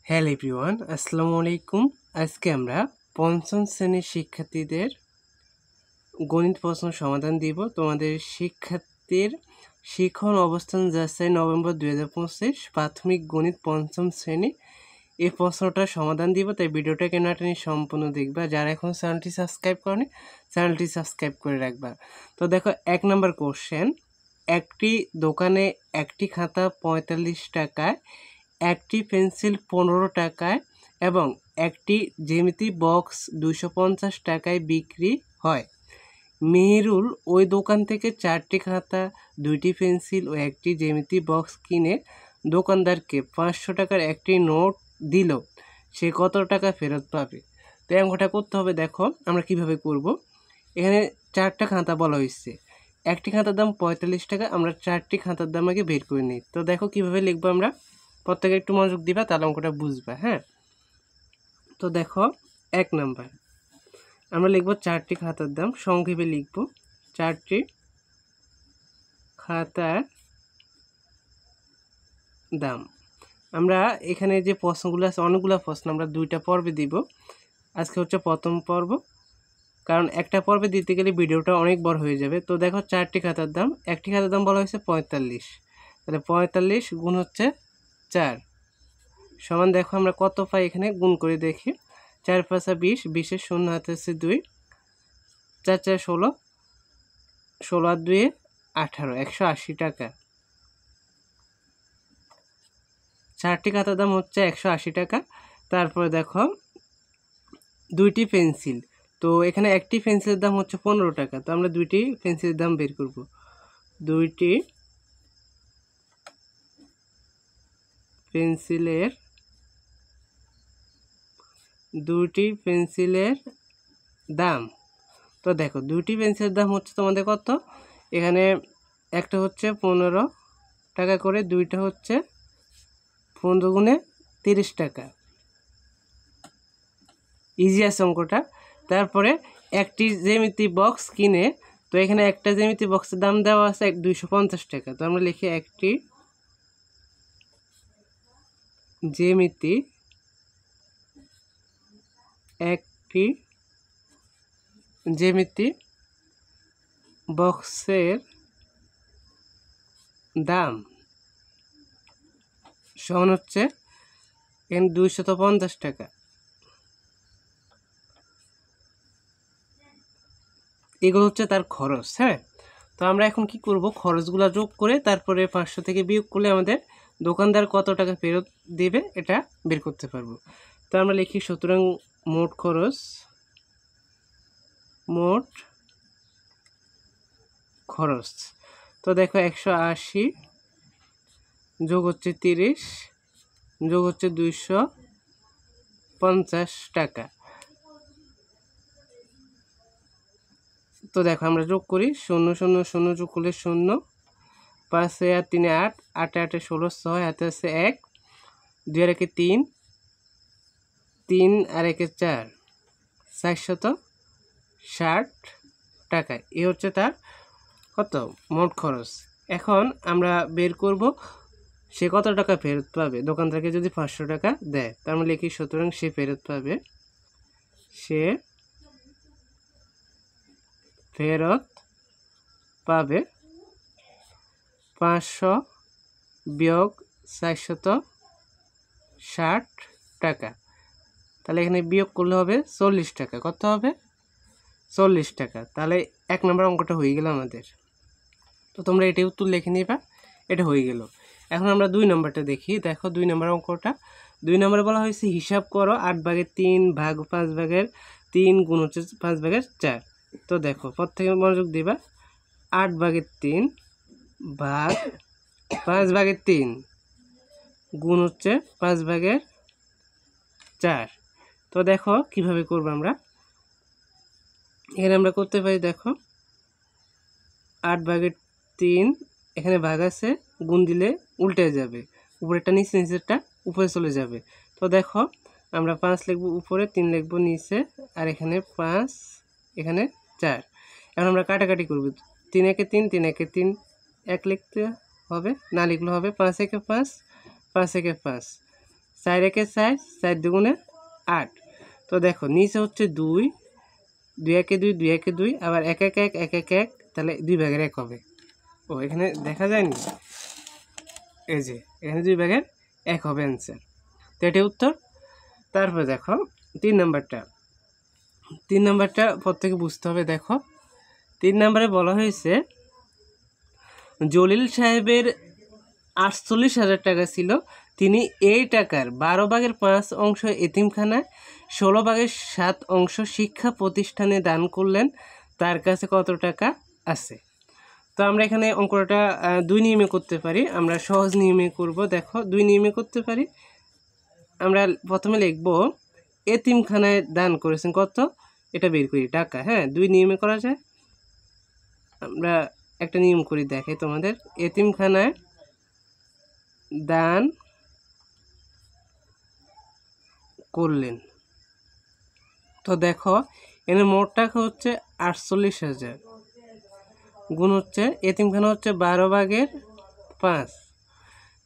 Hello everyone, আসসালামু আলাইকুম। আজকে আমরা পঞ্চম শ্রেণীর শিক্ষার্থীদের গণিত প্রশ্ন সমাধান দিব। তোমাদের শিক্ষার্থীর শিখন অবস্থান যাচাই নভেম্বর 2025 প্রাথমিক গণিত পঞ্চম শ্রেণী। এই প্রশ্নটার সমাধান দিব, তাই ভিডিওটা কেন টানি সম্পূর্ণ দেখবা। যারা এখন চ্যানেলটি সাবস্ক্রাইব করেনি চ্যানেলটি সাবস্ক্রাইব করে রাখবা। তো দেখো 1 নম্বর কোশ্চেন, একটি দোকানে একটি খাতা 45 টাকায়, একটি পেন্সিল 15 টাকায় এবং একটি জ্যামিতি বক্স 250 টাকায় বিক্রি হয়। মেহেরুল ওই দোকান থেকে 4টি খাতা, 2টি পেন্সিল ও একটি জ্যামিতি বক্স কিনে দোকানদারকে 500 টাকার একটি নোট দিল। সে কত টাকা ফেরত পাবে? তো অঙ্কটা করতে হবে। দেখো আমরা কিভাবে করব। এখানে 4টা খাতা বলা হয়েছে, একটি খাতার দাম 45 টাকা। আমরা 4টি খাতার দাম আগে বের করে নিই। তো দেখো কিভাবে লিখবো আমরা, প্রত্যেকে একটু মনোযোগ দিবা, তাহলে অঙ্কটা বুঝবা। হ্যাঁ, তো দেখো 1 নাম্বার আমরা লিখব 4টি খাতার দাম, সংক্ষেপে লিখব 4টি খাতার দাম। আমরা এখানে যে প্রশ্নগুলো আছে, অনেকগুলো প্রশ্ন আমরা 2টা পর্বে দিব। আজকে হচ্ছে প্রথম পর্ব, কারণ একটা পর্বে দিতে গেলে ভিডিওটা অনেক বড় হয়ে যাবে। তো দেখো 4টি খাতার দাম, একটি খাতার দাম বলা হয়েছে 45, তাহলে 45 গুণ হচ্ছে 4 সমান, দেখো আমরা কত পাই এখানে গুণ করে দেখি। 4 5 20, 20-এর 0 হাতে আছে 2, 4 4 16, 16 আর 2 18, 180 টাকা। 4টি খাতার দাম হচ্ছে 180 টাকা। তারপরে দেখো 2টি পেন্সিল, তো এখানে একটি পেন্সিলের দাম হচ্ছে 15 টাকা। তো আমরা 2টি পেন্সিলের দাম বের করব। 2টি পেন্সিলের দাম। তো দেখো 2টি পেন্সিলের দাম হচ্ছে তোমাদের কত, এখানে একটা হচ্ছে 15 টাকা করে, 2টা হচ্ছে 15 গুণে 30 টাকা। ইজি আছে অঙ্কটা। তারপরে একটি জ্যামিতি বক্স কিনে, তো এখানে একটা জ্যামিতি বক্সের দাম দেওয়া আছে 250 টাকা। তো আমরা লিখি একটি জ্যামিতি বক্সের দাম সমান হচ্ছে এখানে 250 টাকা। এগুলো হচ্ছে তার খরচ। হ্যাঁ, তো আমরা এখন কি করব, খরচগুলো যোগ করে তারপরে 500 থেকে বিয়োগ করলে আমাদের দোকানদার কত টাকা ফেরত দেবে এটা বের করতে পারবো। তো আমরা লিখি সুতরাং মোট খরচ। তো দেখো 180 যোগ হচ্ছে 30 যোগ হচ্ছে 250 টাকা। তো দেখো আমরা যোগ করি, 0 0 0 যোগ করলে 0, 5 আর 3 8, 8 8 16, 6 হাতে আছে 1, 2 আর 1 3, 3 আর 1 4, 460 টাকা। এই হচ্ছে তার কত মোট খরচ। এখন আমরা বের করব সে কত টাকা ফেরত পাবে দোকানদারকে যদি 500 টাকা দেয়। তার মানে লিখি সুতরাং সে ফেরত পাবে 500 বিয়োগ 460 টাকা। তাহলে এখানে বিয়োগ করলে হবে 40 টাকা। কত হবে? 40 টাকা। তাহলে 1 নম্বর অঙ্কটা হয়ে গেল আমাদের। তো তোমরা এটাই উত্তর লিখে নিবা, এটা হয়ে গেল। এখন আমরা 2 নম্বরটা দেখি। দেখো 2 নম্বর অঙ্কটা, 2 নম্বরে বলা হয়েছে হিসাব করো 8 ভাগের 3 ভাগ 5 ভাগের 3 গুণ হচ্ছে 5 ভাগের 4। তো দেখো প্রত্যেকে মনোযোগ দিবা, 8 ভাগের 3 ভাগ 5 ভাগের 3 গুণ হচ্ছে 5 ভাগের 4। তো দেখো কিভাবে করব আমরা, এখানে আমরা করতে পারি। দেখো 8 ভাগের 3, এখানে ভাগ আছে, গুণ দিলে উল্টে যাবে, উপরেরটা নিচে, নিচেরটা উপরে চলে যাবে। তো দেখো আমরা 5 লিখব উপরে, 3 লিখব নিচে, আর এখানে 5, এখানে 4। এখন আমরা কাটাকাটি করব, 3 একে 3, 3 একে 3, 1 লিখতে হবে, না লিখলে হবে 5 একে 5, 5 একে 5, 4 একে 4, 4 দুগুণে 8। তো দেখো নিচে হচ্ছে 2, 2 একে 2, 2 একে 2, আবার 1 1 1 1 1 1, তাহলে 2 ভাগের 1 হবে। ও এখানে দেখা যায়নি, এই যে এখানে 2 ভাগের 1 হবে অ্যান্সার। তো এটাই উত্তর। তারপরে দেখো 3 নাম্বারটা, 3 নাম্বারটা প্রত্যেকে বুঝতে হবে। দেখো 3 নাম্বারে বলা হয়েছে জলিল সাহেবের 48,000 টাকা ছিল, তিনি এই টাকার 12 ভাগের 5 অংশ এতিমখানায়, 16 ভাগের 7 অংশ শিক্ষা প্রতিষ্ঠানে দান করলেন, তার কাছে কত টাকা আছে? তো আমরা এখানে অঙ্কটা 2 নিয়মে করতে পারি, আমরা সহজ নিয়মে করব। দেখো 2 নিয়মে করতে পারি। আমরা প্রথমে লিখব এতিমখানায় দান করেছেন কত, এটা বের করি টাকা। হ্যাঁ 2 নিয়মে করা যায়। আমরা একটা নিয়ম করি দেখাই তোমাদের। এতিমখানায় দান করলেন, তো দেখো এখানে মোট টাকা হচ্ছে 48,000, গুণ হচ্ছে এতিমখানা হচ্ছে 12 ভাগের 5।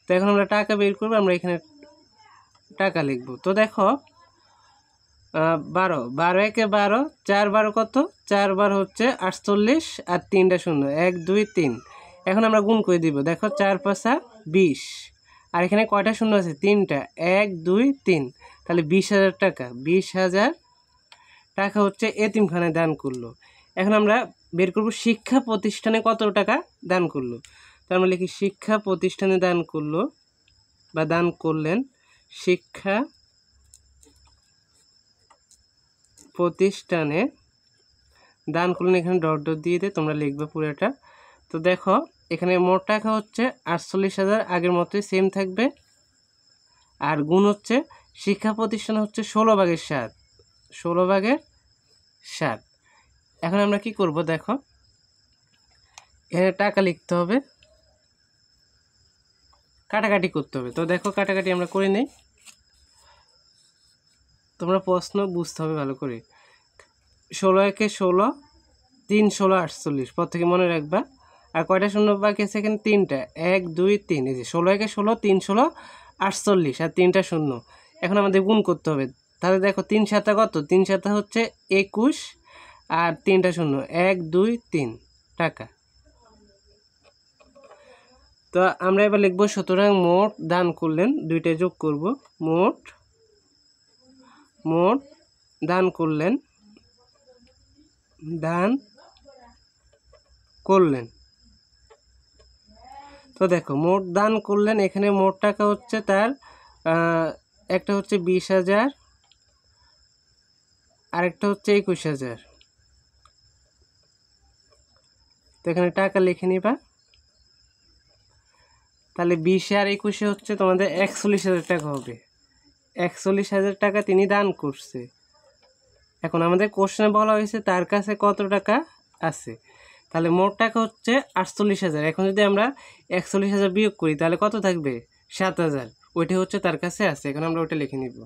তো এখন আমরা টাকা বের করবো, আমরা এখানে টাকা লিখব। তো দেখো 12, 12 একে 12, 4 12 কত, 4 12 হচ্ছে 48, আর 3টা শূন্য, 1 2 3। এখন আমরা গুণ করে দিব। দেখো 4 5 20, আর এখানে কয়টা শূন্য আছে, 3টা, 1 2 3, তাহলে 20,000 টাকা, 20,000 টাকা হচ্ছে এতিমখানায় দান করলো। এখন আমরা বের করব শিক্ষা প্রতিষ্ঠানে কত টাকা দান করলো। তো আমরা লিখি শিক্ষা প্রতিষ্ঠানে দান করলো বা দান করলেন, শিক্ষা প্রতিষ্ঠানে দান করলেন, এখানে ডট ডট দিয়ে দিয়ে তোমরা লিখবে পুরোটা। তো দেখো এখানে মোট টাকা হচ্ছে 48,000, আগের মতোই সেম থাকবে, আর গুণ হচ্ছে শিক্ষা প্রতিষ্ঠান হচ্ছে 16 ভাগের 7, 16 ভাগের 7। এখন আমরা কি করব, দেখো এখানে টাকা লিখতে হবে, কাটাকাটি করতে হবে। তো দেখো কাটাকাটি আমরা করে নেই, তোমরা প্রশ্ন বুঝতে হবে ভালো করে। 16 একে 16, 3 16 48, প্রত্যেকে মনে রাখবা। আর কয়টা শূন্য বাকি আছে এখানে, 3টা, 1 2 3, এই যে 16 একে 16, 3 16 48, আর 3টা শূন্য। এখন আমাদের গুণ করতে হবে। তাহলে দেখো 3 7 কত, 3 7 হচ্ছে 21, আর 3টা শূন্য, 1 2 3 টাকা। তো আমরা এবার লিখব সুতরাং মোট দান করলেন, দুইটা যোগ করব, মোট দান করলেন, দান করলেন। তো দেখো মোট দান করলেন, এখানে মোট টাকা হচ্ছে তার একটা হচ্ছে 20,000, আরেকটা হচ্ছে 21,000। তো এখানে টাকা লিখে নিবা। তাহলে 20 আর 21 হচ্ছে তোমাদের 41,000 টাকা হবে। 41,000 টাকা তিনি দান করছে। এখন আমাদের কোশ্চেনে বলা হয়েছে তার কাছে কত টাকা আছে। তাহলে মোট টাকা হচ্ছে 48,000। এখন যদি আমরা 41,000 বিয়োগ করি তাহলে কত থাকবে, 7,000। ওইটা হচ্ছে তার কাছে আছে। এখন আমরা ওইটা লিখে নিব।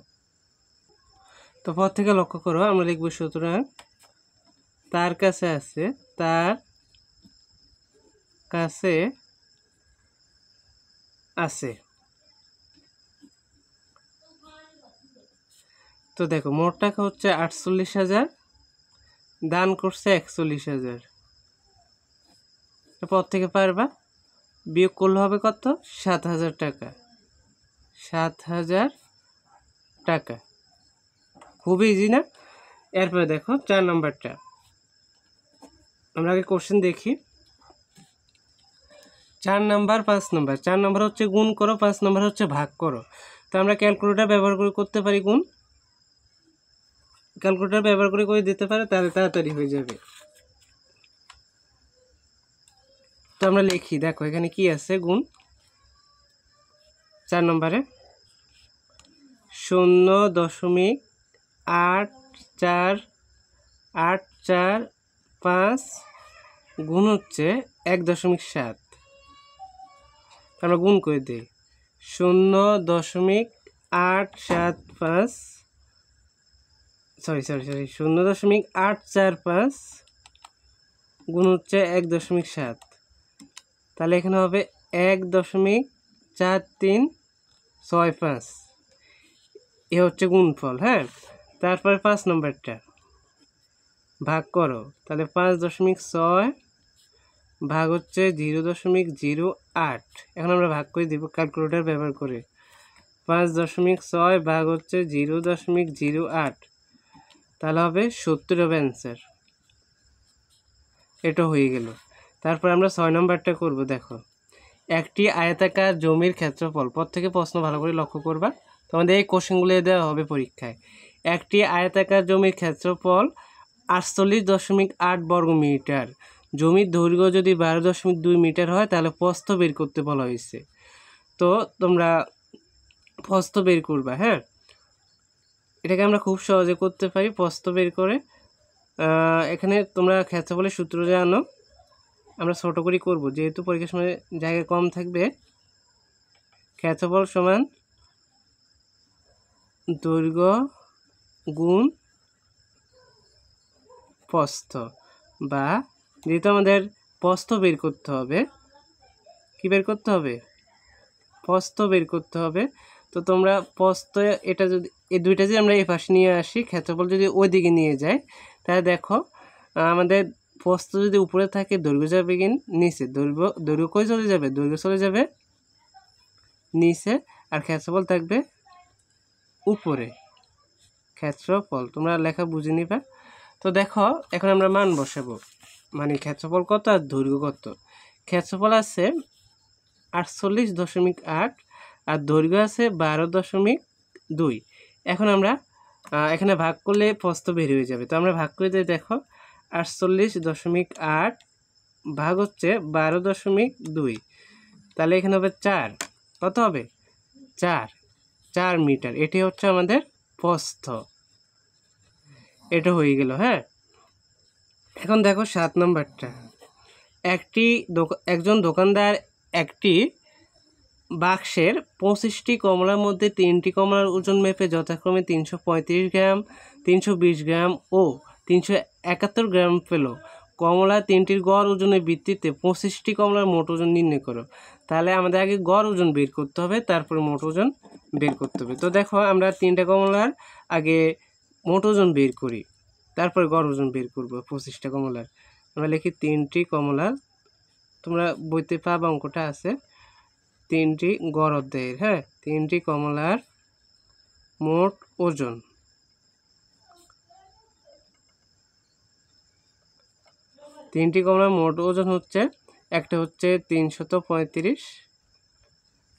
তো পর থেকে লক্ষ্য করো, আমরা লিখব সুতরাং তার কাছে আছে, তার কাছে আছে। তো দেখো মোট টাকা হচ্ছে 48,000, দান করছে 41,000। পর থেকে পারবা, বিয়োগ করলে হবে কত, 7,000 টাকা, 7,000 টাকা। খুব ইজি না? এরপরে দেখো 4 নাম্বারটা, আমরা আগে কোশ্চেন দেখি। 4 নাম্বার 5 নাম্বার, 4 নাম্বার হচ্ছে গুণ করো, 5 নাম্বার হচ্ছে ভাগ করো। তো আমরা ক্যালকুলেটর ব্যবহার করে করতে পারি গুণ, ক্যালকুলেটর ব্যবহার করে দিতে পারে, তাহলে তাড়াতাড়ি হয়ে যাবে। তো আমরা লিখি, দেখো এখানে কি আছে, গুণ 4 নম্বরে 0.8485 গুণ হচ্ছে 1.7। আমরা গুণ করে দিই, 0.875, সরি 0.845 গুণ হচ্ছে 1.7। তাহলে এখানে হবে 1.4365। এ হচ্ছে গুণফল। হ্যাঁ, তারপরে 5 নম্বরটা ভাগ করো, তাহলে 5.6 ভাগ হচ্ছে 0.08। এখন আমরা ভাগ করে দিব ক্যালকুলেটর ব্যবহার করে। 5.6 ভাগ হচ্ছে 0.08, তাহলে হবে 70 হবে অ্যান্সার। এটা হয়ে গেল। তারপর আমরা 6 নম্বরটা করব। দেখো, একটি আয়তাকার জমির ক্ষেত্রফল, প্রত্যেকে প্রশ্ন ভালো করে লক্ষ্য করবা, তোমাদের এই কোশ্চেনগুলো দেওয়া হবে পরীক্ষায়। একটি আয়তাকার জমির ক্ষেত্রফল 48.8 বর্গ মিটার। জমির দৈর্ঘ্য যদি 12.2 মিটার হয় তাহলে প্রস্থ বের করতে বলা হয়েছে। তো তোমরা প্রস্থ বের করবা। হ্যাঁ, এটাকে আমরা খুব সহজে করতে পারি প্রস্থ বের করে। এখানে তোমরা ক্ষেত্রফলের সূত্র জানো, আমরা ছোট করে করব যেহেতু পরীক্ষার সময় জায়গা কম থাকবে। ক্ষেত্রফল সমান দৈর্ঘ্য গুণ প্রস্থ, বা যেহেতু আমাদের প্রস্থ বের করতে হবে, কি বের করতে হবে? প্রস্থ বের করতে হবে। তো তোমরা প্রস্থ, এটা যদি এই দুইটা যদি আমরা এই পাশে নিয়ে আসি, ক্ষেত্রফল যদি ওই দিকে নিয়ে যাই, তাহলে দেখো আমাদের প্রস্থ যদি উপরে থাকে দৈর্ঘ্য যাবে কি নিচে, দৈর্ঘ্য কই চলে যাবে? দৈর্ঘ্য চলে যাবে নিচে, আর ক্ষেত্রফল থাকবে উপরে। ক্ষেত্রফল তোমরা লেখা বুঝে নিবা। তো দেখো এখন আমরা মান বসাবো, মানে ক্ষেত্রফল কত আর দৈর্ঘ্য কত। ক্ষেত্রফল আছে 48.8 আর দৈর্ঘ্য আছে 12.2। এখন আমরা এখানে ভাগ করলে প্রস্থ বের হয়ে যাবে। তো আমরা ভাগ করে দিই। দেখো 48.8 ভাগ হচ্ছে 12.2, তাহলে এখানে হবে 4। কত হবে? 4 মিটার। এটি হচ্ছে আমাদের প্রস্থ। এটা হয়ে গেল। হ্যাঁ, এখন দেখো 7 নম্বরটা। একজন দোকানদার একটি বাক্সের 25টি কমলার মধ্যে 3টি কমলার ওজন মেপে যথাক্রমে 335 গ্রাম, 320 গ্রাম ও 371 গ্রাম পেল। কমলা 3টির গড় ওজনের ভিত্তিতে 25টি কমলার মোট ওজন নির্ণয় করো। তাহলে আমাদের আগে গড় ওজন বের করতে হবে, তারপরে মোট ওজন বের করতে হবে। তো দেখো আমরা 3টা কমলার আগে মোট ওজন বের করি, তারপরে গড় ওজন বের করব 25টা কমলার। আমরা লিখি 3টি কমলার, তোমরা বইতে পাবা অঙ্কটা আছে, 3টি গড় অধ্যায়ের। হ্যাঁ, 3টি কমলার মোট ওজন, 3টি কমলার মোট ওজন হচ্ছে, একটা হচ্ছে 335,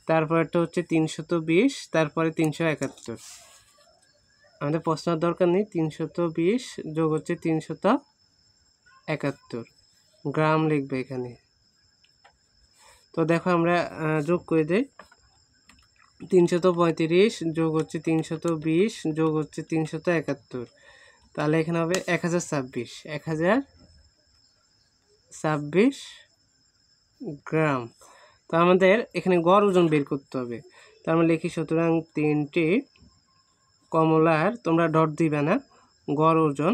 তারপরটা হচ্ছে 320, তারপরে 371। আমাদের প্রশ্নের দরকার নেই। 320 যোগ হচ্ছে 371 গ্রাম লিখবে এখানে। তো দেখো আমরা যোগ করে দেই। 335 যোগ হচ্ছে 320 যোগ হচ্ছে 371, তাহলে এখানে হবে 1026। 1026 গ্রাম। তো আমাদের এখানে গড় ওজন বের করতে হবে। তো আমরা লিখি, সুতরাং 3টি কমলার, তোমরা ডট দিবে না, গড় ওজন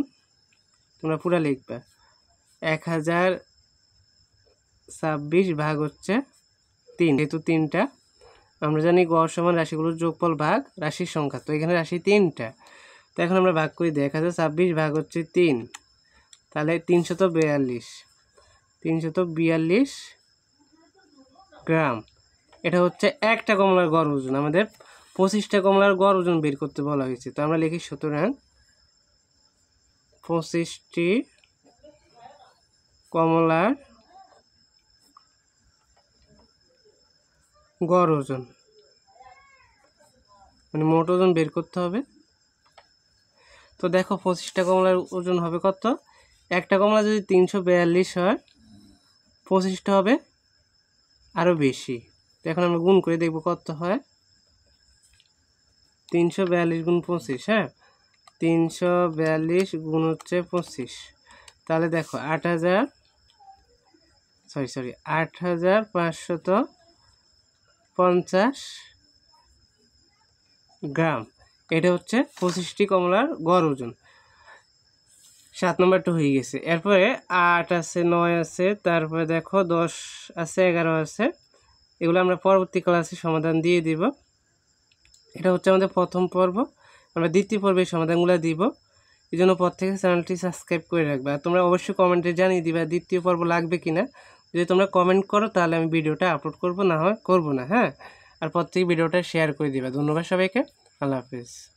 তোমরা পুরা লিখবে। 1026 ভাগ হচ্ছে 3, যেহেতু 3টা, আমরা জানি গড় সমান রাশিগুলোর যোগফল ভাগ রাশির সংখ্যা। তো এখানে রাশি 3টা, তো এখন আমরা ভাগ করে দিই। 1026 ভাগ হচ্ছে 3, তাহলে 342 গ্রাম। এটা হচ্ছে একটা কমলার গড় ওজন। আমাদের 25টা কমলার গড় ওজন বের করতে বলা হয়েছে। তো আমরা লিখি, সুতরাং 25টি কমলার গড় ওজন, মানে মোট ওজন বের করতে হবে। তো দেখো 25টা কমলার ওজন হবে কত? একটা কমলা যদি 342 হয়, 25টা হবে আরও বেশি। তো এখন আমরা গুণ করে দেখব কত হয়। 342 গুণ 25। হ্যাঁ, 342 গুণ হচ্ছে 25, তাহলে দেখো 8550 গ্রাম। এটা হচ্ছে 25টি কমলার গড় ওজন। 7 নম্বরটা হয়ে গেছে। এরপরে 8 আছে, 9 আছে, তারপরে দেখো 10 আছে, 11 আছে। এগুলো আমরা পরবর্তী ক্লাসে সমাধান দিয়ে দিব। এটা হচ্ছে আমাদের প্রথম পর্ব। আমরা দ্বিতীয় পর্বে সমাধানগুলো দিব। এই জন্য প্রত্যেকে চ্যানেলটি সাবস্ক্রাইব করে রাখবে। আর তোমরা অবশ্যই কমেন্টে জানিয়ে দিবা দ্বিতীয় পর্ব লাগবে কিনা। যদি তোমরা কমেন্ট করো তাহলে আমি ভিডিওটা আপলোড করব, না হয় করব না। হ্যাঁ, আর প্রত্যেকে ভিডিওটা শেয়ার করে দিবা। ধন্যবাদ সবাইকে। আল্লাহ হাফিজ।